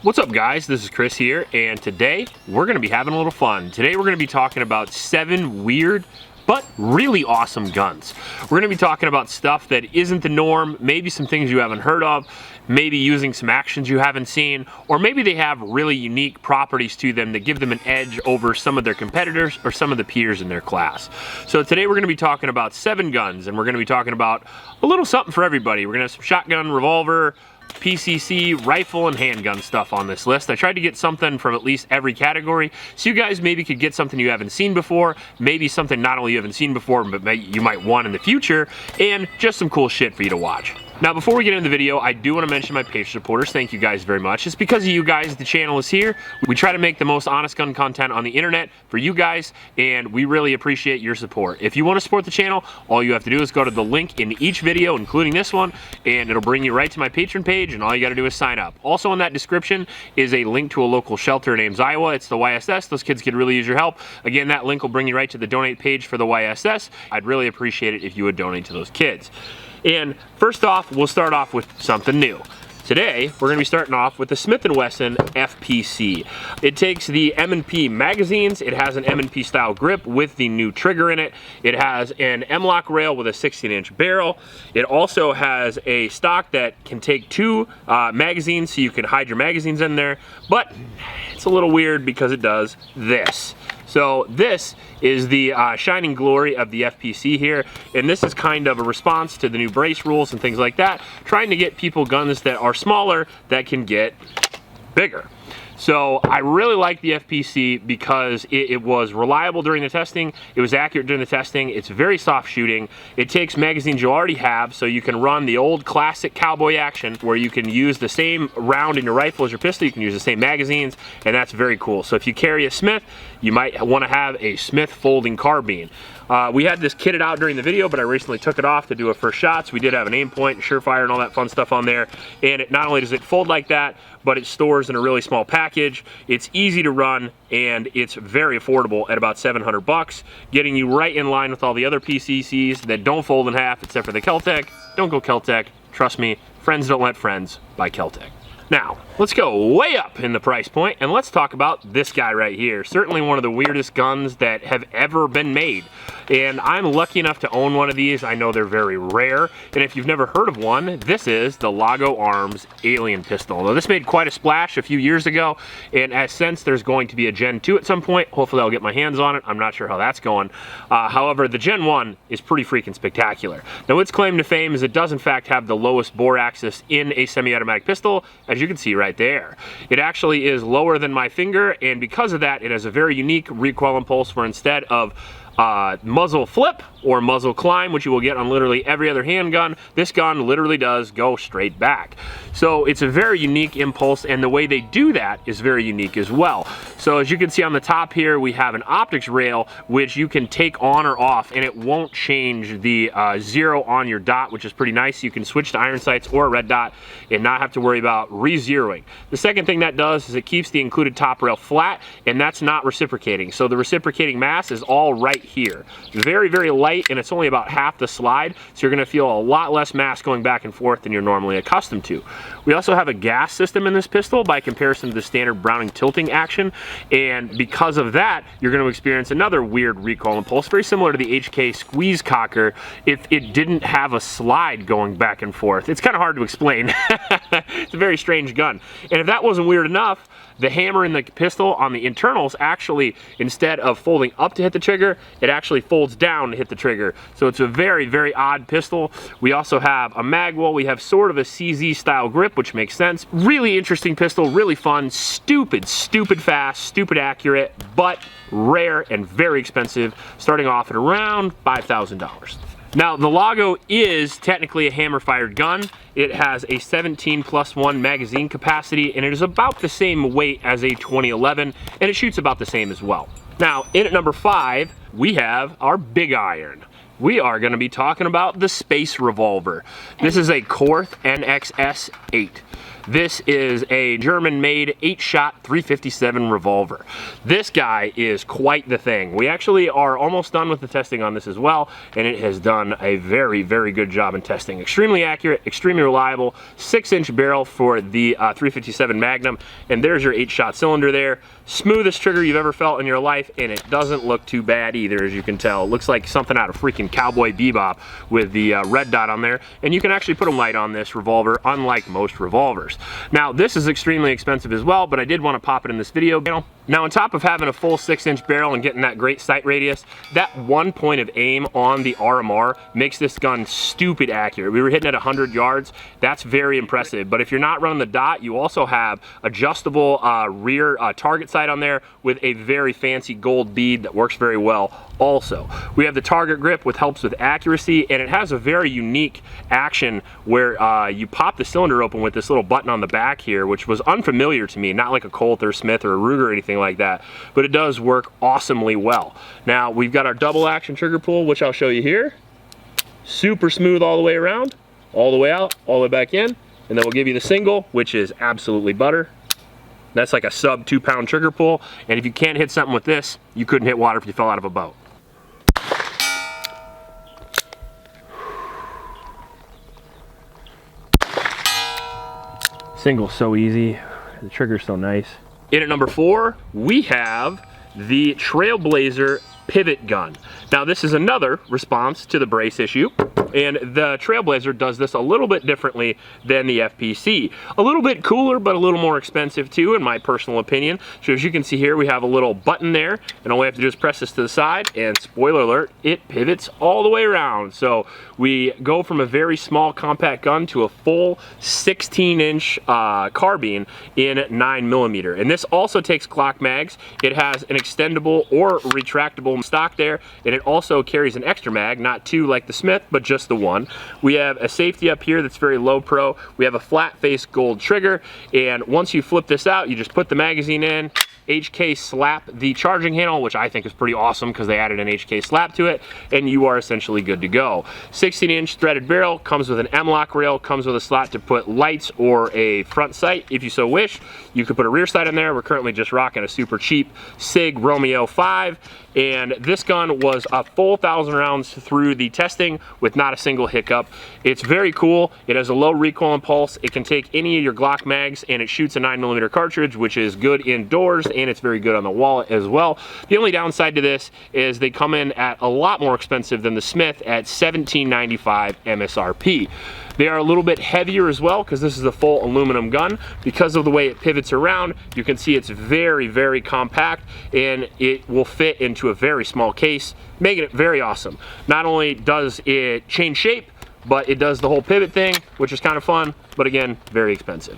What's up guys, this is Chris here, and today we're going to be having a little fun. Today we're going to be talking about 7 weird but really awesome guns. We're going to be talking about stuff that isn't the norm, maybe some things you haven't heard of, maybe using some actions you haven't seen, or maybe they have really unique properties to them that give them an edge over some of their competitors or some of the peers in their class. So today we're going to be talking about 7 guns, and we're going to be talking about a little something for everybody. We're going to have some shotgun, revolver, PCC, rifle, and handgun stuff on this list. I tried to get something from at least every category, so you guys maybe could get something you haven't seen before, maybe something not only you haven't seen before, but you might want in the future, and just some cool shit for you to watch. Now, before we get into the video, I do want to mention my Patreon supporters. Thank you guys very much. It's because of you guys the channel is here. We try to make the most honest gun content on the internet for you guys, and we really appreciate your support. If you want to support the channel, all you have to do is go to the link in each video, including this one, and it'll bring you right to my Patreon page, and all you got to do is sign up. Also in that description is a link to a local shelter in Ames, Iowa. It's the YSS. Those kids could really use your help. Again, that link will bring you right to the donate page for the YSS. I'd really appreciate it if you would donate to those kids. And first off, we'll start off with something new. Today, we're going to be starting off with the Smith & Wesson FPC. It takes the M&P magazines, it has an M&P style grip with the new trigger in it, it has an M-LOK rail with a 16-inch barrel, it also has a stock that can take 2 magazines so you can hide your magazines in there, but it's a little weird because it does this. So this is the shining glory of the FPC here, and this is kind of a response to the new brace rules and things like that, trying to get people guns that are smaller that can get bigger. So I really like the FPC because it was reliable during the testing, it was accurate during the testing, it's very soft shooting, it takes magazines you already have, so you can run the old classic cowboy action where you can use the same round in your rifle as your pistol, you can use the same magazines, and that's very cool. So if you carry a Smith, you might want to have a Smith folding carbine. We had this kitted out during the video, but I recently took it off to do a first shot, so we did have an aim point, Surefire, and all that fun stuff on there, and it not only does it fold like that, but it stores in a really small package. It's easy to run, and it's very affordable at about 700 bucks, getting you right in line with all the other PCCs that don't fold in half, except for the Kel-Tec. Don't go Kel-Tec, trust me, friends don't let friends buy Kel-Tec. Now, let's go way up in the price point, and let's talk about this guy right here. Certainly one of the weirdest guns that have ever been made. And I'm lucky enough to own one of these. I know they're very rare. And if you've never heard of one, this is the Laugo Arms Alien Pistol. Now, this made quite a splash a few years ago, and as since there's going to be a Gen 2 at some point, hopefully I'll get my hands on it. I'm not sure how that's going. However, the Gen 1 is pretty freaking spectacular. Now, its claim to fame is it does in fact have the lowest bore axis in a semi-automatic pistol, as you can see right there. It actually is lower than my finger, and because of that, it has a very unique recoil impulse where instead of muzzle flip or muzzle climb, which you will get on literally every other handgun, this gun literally does go straight back. So it's a very unique impulse, and the way they do that is very unique as well. So as you can see on the top here, we have an optics rail which you can take on or off, and it won't change the 0 on your dot, which is pretty nice. You can switch to iron sights or a red dot and not have to worry about re-zeroing. The second thing that does is it keeps the included top rail flat, and that's not reciprocating. So the reciprocating mass is all right here. Very, very light, and it's only about half the slide, so you're going to feel a lot less mass going back and forth than you're normally accustomed to. We also have a gas system in this pistol by comparison to the standard Browning tilting action, and because of that, you're going to experience another weird recoil impulse, very similar to the HK Squeeze Cocker if it didn't have a slide going back and forth. It's kind of hard to explain. It's a very strange gun. And if that wasn't weird enough, the hammer in the pistol on the internals actually, instead of folding up to hit the trigger, it actually folds down to hit the trigger. So it's a very, very odd pistol. We also have a magwell. We have sort of a CZ style grip, which makes sense. Really interesting pistol, really fun, stupid fast, stupid accurate, but rare and very expensive, starting off at around $5,000. Now, the Laugo is technically a hammer-fired gun. It has a 17+1 magazine capacity, and it is about the same weight as a 2011, and it shoots about the same as well. Now, in at number 5, we have our big iron. We are going to be talking about the Space Revolver. This is a Korth NXS 8. This is a German-made 8-shot 357 revolver. This guy is quite the thing. We actually are almost done with the testing on this as well, and it has done a very, very good job in testing. Extremely accurate, extremely reliable, 6-inch barrel for the 357 Magnum, and there's your 8-shot cylinder there. Smoothest trigger you've ever felt in your life, and it doesn't look too bad either, as you can tell. It looks like something out of freaking Cowboy Bebop with the red dot on there, and you can actually put a light on this revolver, unlike most revolvers. Now, this is extremely expensive as well, but I did want to pop it in this video. Now, on top of having a full 6-inch barrel and getting that great sight radius, that one point of aim on the RMR makes this gun stupid accurate. We were hitting at 100 yards. That's very impressive. But if you're not running the dot, you also have adjustable rear target sight on there with a very fancy gold bead that works very well also. We have the target grip, which helps with accuracy, and it has a very unique action where you pop the cylinder open with this little button on the back here, which was unfamiliar to me, not like a Korth or Smith or a Ruger or anything like that, but it does work awesomely well. Now, we've got our double action trigger pull, which I'll show you here. Super smooth all the way around, all the way out, all the way back in, and then we'll give you the single, which is absolutely butter. That's like a sub 2-pound trigger pull, and if you can't hit something with this, you couldn't hit water if you fell out of a boat. Single's so easy, the trigger's so nice. In at number 4, we have the Trailblazer Pivot gun. Now, this is another response to the brace issue, and the Trailblazer does this a little bit differently than the FPC. A little bit cooler, but a little more expensive too, in my personal opinion. So as you can see here, we have a little button there, and all we have to do is press this to the side, and spoiler alert, it pivots all the way around. So we go from a very small compact gun to a full 16-inch carbine in 9mm. And this also takes Glock mags. It has an extendable or retractable stock there, and it also carries an extra mag, not 2 like the Smith, but just the 1. We have a safety up here that's very low pro. We have a flat face gold trigger, and once you flip this out, you just put the magazine in, HK slap the charging handle, which I think is pretty awesome because they added an HK slap to it, and you are essentially good to go. 16-inch threaded barrel, comes with an M-lock rail, comes with a slot to put lights or a front sight if you so wish. You could put a rear sight in there. We're currently just rocking a super cheap SIG Romeo 5, and this gun was a full 1,000 rounds through the testing with not a single hiccup. It's very cool. It has a low recoil and pulse. It can take any of your Glock mags, and it shoots a 9mm cartridge, which is good indoors, and it's very good on the wallet as well. The only downside to this is they come in at a lot more expensive than the Smith at $17.95 MSRP. They are a little bit heavier as well because this is a full aluminum gun. Because of the way it pivots around, you can see it's very, very compact, and it will fit into a very small case, making it very awesome. Not only does it change shape, but it does the whole pivot thing, which is kind of fun, but again, very expensive.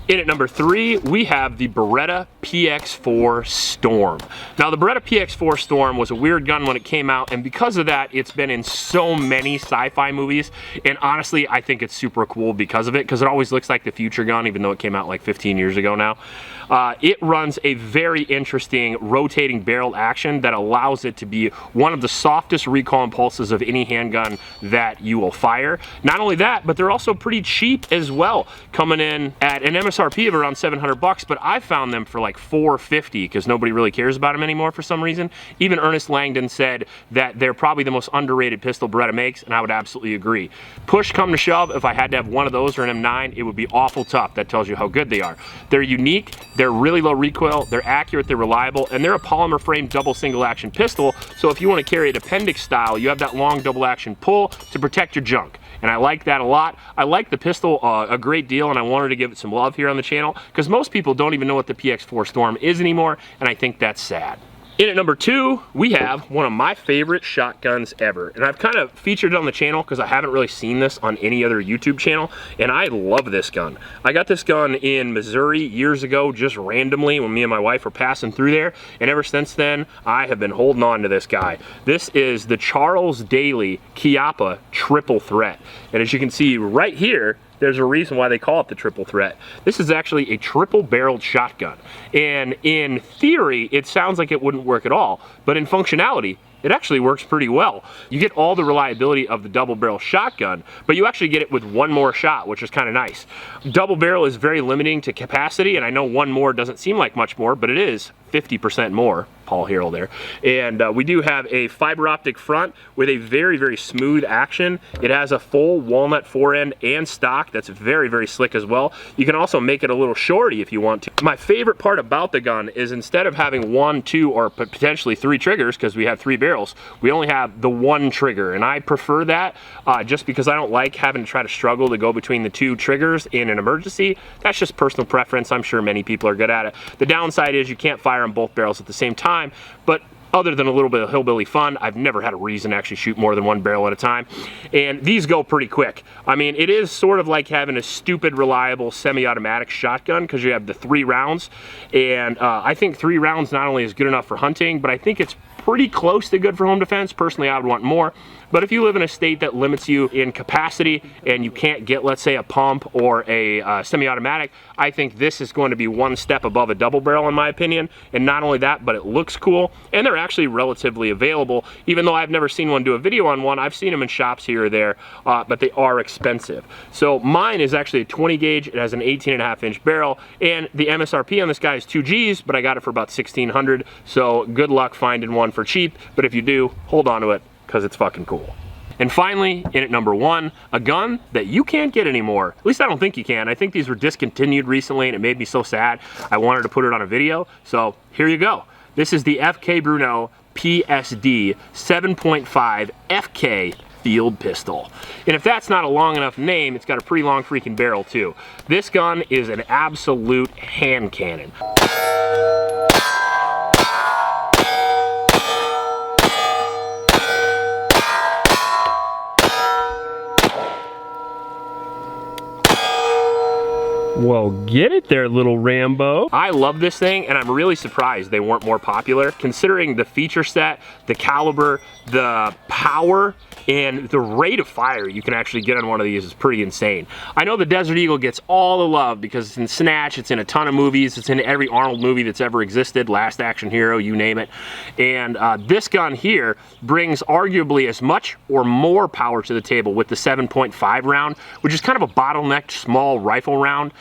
In at number 3, we have the Beretta PX4 Storm. Now, the Beretta PX4 Storm was a weird gun when it came out, and because of that, it's been in so many sci-fi movies, and honestly, I think it's super cool because of it, because it always looks like the future gun, even though it came out like 15 years ago now. It runs a very interesting rotating barrel action that allows it to be one of the softest recoil impulses of any handgun that you will fire. Not only that, but they're also pretty cheap as well, coming in at an MSRP of around $700, but I found them for like $450 because nobody really cares about them anymore for some reason. Even Ernest Langdon said that they're probably the most underrated pistol Beretta makes, and I would absolutely agree. Push come to shove, if I had to have one of those or an M9, it would be awful tough. That tells you how good they are. They're unique, they're really low recoil, they're accurate, they're reliable, and they're a polymer frame double single action pistol, so if you want to carry it appendix style, you have that long double action pull to protect your junk. And I like that a lot. I like the pistol a great deal, and I wanted to give it some love here on the channel because most people don't even know what the PX4 Storm is anymore, and I think that's sad. In at number 2, we have one of my favorite shotguns ever. And I've kind of featured it on the channel because I haven't really seen this on any other YouTube channel, and I love this gun. I got this gun in Missouri years ago, just randomly when me and my wife were passing through there, and ever since then, I have been holding on to this guy. This is the Charles Daly Chiappa Triple Threat. And as you can see right here, there's a reason why they call it the triple threat. This is actually a triple barreled shotgun. And in theory, it sounds like it wouldn't work at all, but in functionality, it actually works pretty well. You get all the reliability of the double barrel shotgun, but you actually get it with one more shot, which is kind of nice. Double barrel is very limiting to capacity, and I know one more doesn't seem like much more, but it is 50% more. Paul Harrell there. And we do have a fiber optic front with a very, very smooth action. It has a full walnut forend and stock that's very, very slick as well. You can also make it a little shorty if you want to. My favorite part about the gun is instead of having 1, 2, or potentially 3 triggers, because we have 3 barrels, we only have the 1 trigger. And I prefer that just because I don't like having to try to struggle to go between the 2 triggers in an emergency. That's just personal preference. I'm sure many people are good at it. The downside is you can't fire on both barrels at the same time, but other than a little bit of hillbilly fun, I've never had a reason to actually shoot more than 1 barrel at a time. And these go pretty quick. I mean, it is sort of like having a stupid reliable semi-automatic shotgun because you have the 3 rounds. And I think 3 rounds not only is good enough for hunting, but I think it's pretty close to good for home defense. Personally, I would want more. But if you live in a state that limits you in capacity and you can't get, let's say, a pump or a semi-automatic, I think this is going to be 1 step above a double barrel in my opinion. And not only that, but it looks cool, and they're actually relatively available. Even though I've never seen one do a video on one, I've seen them in shops here or there, but they are expensive. So mine is actually a 20 gauge. It has an 18.5-inch barrel, and the MSRP on this guy is 2 G's, but I got it for about $1,600. So good luck finding one for cheap, but if you do, hold on to it, because it's fucking cool. And finally, in at number 1, a gun that you can't get anymore. At least I don't think you can. I think these were discontinued recently and it made me so sad. I wanted to put it on a video, so here you go. This is the BRNO PSD 7.5 FK field pistol. And if that's not a long enough name, it's got a pretty long freaking barrel too. This gun is an absolute hand cannon. Well, get it there, little Rambo. I love this thing, and I'm really surprised they weren't more popular, considering the feature set, the caliber, the power, and the rate of fire you can actually get on one of these is pretty insane. I know the Desert Eagle gets all the love because it's in Snatch, it's in a ton of movies, it's in every Arnold movie that's ever existed, Last Action Hero, you name it. And this gun here brings arguably as much or more power to the table with the 7.5 round, which is kind of a bottlenecked small rifle round.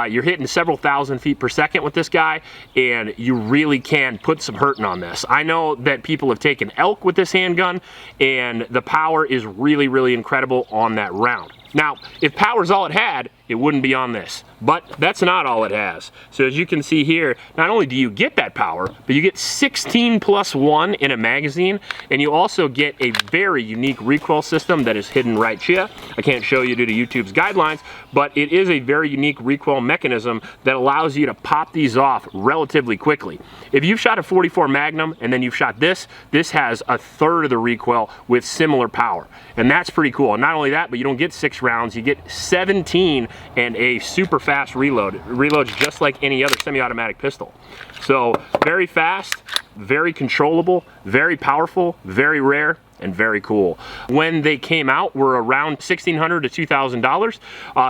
You're hitting several thousand feet per second with this guy, and you really can put some hurting on this. I know that people have taken elk with this handgun, and the power is really, really incredible on that round. Now, if power's all it had, it wouldn't be on this, but that's not all it has. So as you can see here, not only do you get that power, but you get 16+1 in a magazine, and you also get a very unique recoil system that is hidden right here. I can't show you due to YouTube's guidelines, but it is a very unique recoil mechanism that allows you to pop these off relatively quickly. If you've shot a 44 Magnum and then you've shot this, this has 1/3 of the recoil with similar power, and that's pretty cool. And not only that, but you don't get 6 rounds, you get 17 and a super fast reload. It reloads just like any other semi-automatic pistol. So very fast, very controllable, very powerful, very rare, and very cool. When they came out, were around $1,600 to $2,000.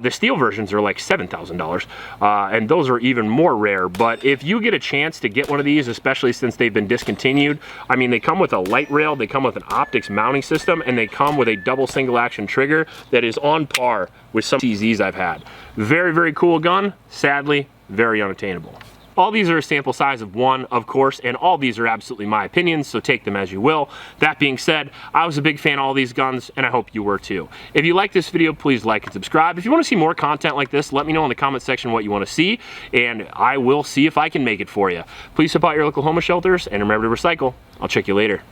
The steel versions are like $7,000, and those are even more rare. But if you get a chance to get one of these, especially since they've been discontinued, I mean, they come with a light rail, they come with an optics mounting system, and they come with a double single action trigger that is on par with some TZs I've had. Very, very cool gun. Sadly, very unattainable. All these are a sample size of 1, of course, and all these are absolutely my opinions, so take them as you will. That being said, I was a big fan of all these guns, and I hope you were too. If you like this video, please like and subscribe. If you want to see more content like this, let me know in the comment section what you want to see, and I will see if I can make it for you. Please support your local homeless shelters, and remember to recycle. I'll check you later.